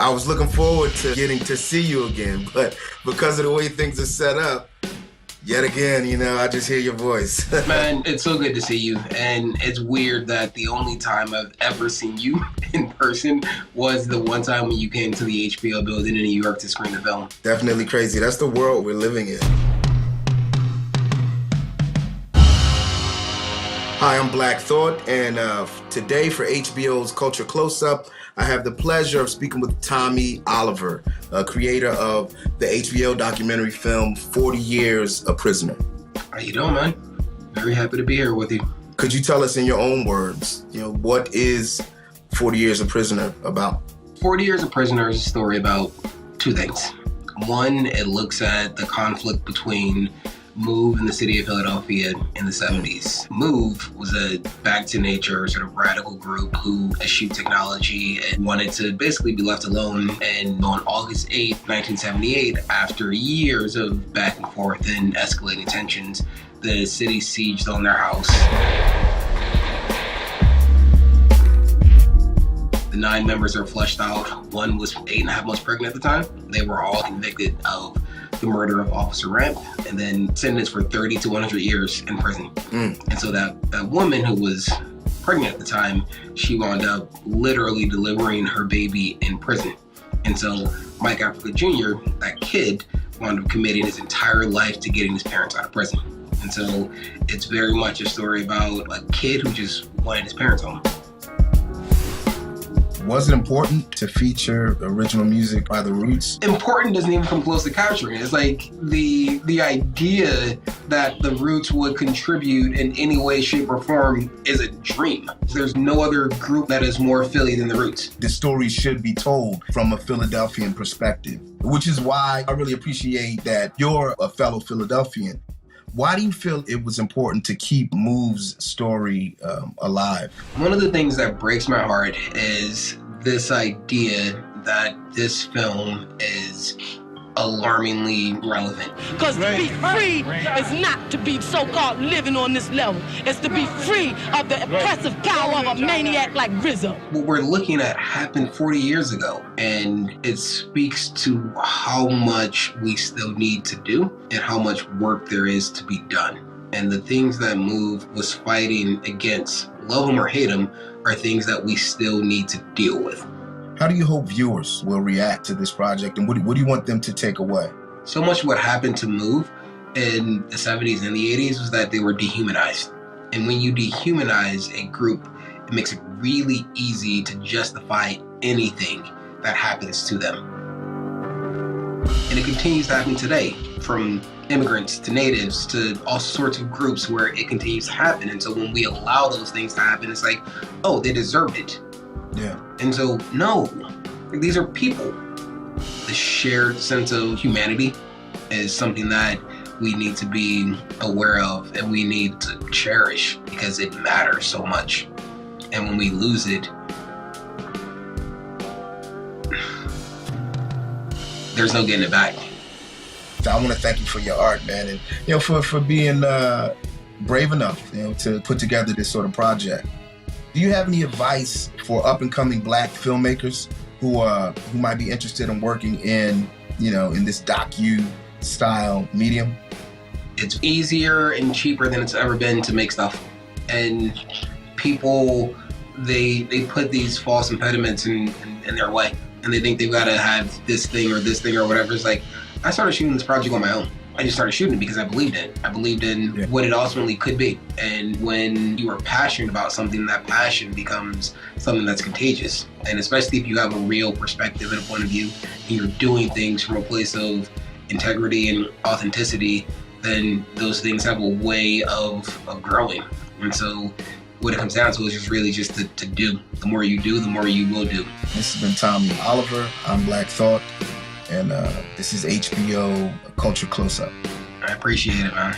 I was looking forward to getting to see you again, but because of the way things are set up, yet again, I just hear your voice. Man, it's so good to see you. And it's weird that the only time I've ever seen you in person was the one time when you came to the HBO building in New York to screen the film. Definitely crazy. That's the world we're living in. Hi, I'm Black Thought, and today for HBO's Culture Closeup, I have the pleasure of speaking with Tommy Oliver, creator of the HBO documentary film 40 Years a Prisoner. How you doing, man? Very happy to be here with you. Could you tell us in your own words, what is 40 Years a Prisoner about? 40 Years a Prisoner is a story about two things. One, it looks at the conflict between Move in the city of Philadelphia in the 70s. Move was a back to nature sort of radical group who eschewed technology and wanted to basically be left alone. And on August 8th, 1978, after years of back and forth and escalating tensions, the city sieged on their house. The 9 members are fleshed out. One was 8.5 months pregnant at the time. They were all convicted of the murder of Officer Ramp and then sentenced for 30 to 100 years in prison. And so that woman who was pregnant at the time, she wound up literally delivering her baby in prison. And so Mike Africa Jr., that kid, wound up committing his entire life to getting his parents out of prison. And so it's very much a story about a kid who just wanted his parents home. Was it important to feature original music by The Roots? Important doesn't even come close to capturing it. It's like the idea that The Roots would contribute in any way, shape, or form is a dream. There's no other group that is more Philly than The Roots. The story should be told from a Philadelphian perspective, which is why I really appreciate that you're a fellow Philadelphian. Why do you feel it was important to keep Move's story alive? One of the things that breaks my heart is this idea that this film is alarmingly relevant. Because to be free is not to be so-called living on this level. It's to be free of the oppressive power of a maniac like Rizzo. What we're looking at happened 40 years ago, and it speaks to how much we still need to do and how much work there is to be done. And the things that Move was fighting against, love them or hate them, are things that we still need to deal with. How do you hope viewers will react to this project, and what do you want them to take away? So much of what happened to Move in the 70s and the 80s was that they were dehumanized. And when you dehumanize a group, it makes it really easy to justify anything that happens to them. And it continues to happen today, from immigrants to natives to all sorts of groups where it continues to happen. And so when we allow those things to happen, it's like, oh, they deserved it. Yeah. And so, no, these are people. The shared sense of humanity is something that we need to be aware of and we need to cherish because it matters so much. And when we lose it, there's no getting it back. I want to thank you for your art, man, and for being brave enough, to put together this sort of project. Do you have any advice for up-and-coming Black filmmakers who might be interested in working in this docu-style medium? It's easier and cheaper than it's ever been to make stuff, and people they put these false impediments in their way, and they think they've got to have this thing or whatever. It's like, I started shooting this project on my own. I just started shooting it because I believed in it. I believed in what it ultimately could be. And when you are passionate about something, that passion becomes something that's contagious. And especially if you have a real perspective and a point of view, and you're doing things from a place of integrity and authenticity, then those things have a way of growing. And so what it comes down to is just really just to do. The more you do, the more you will do. This has been Tommy Oliver. I'm Black Thought. And this is HBO Culture Closeup. I appreciate it, man.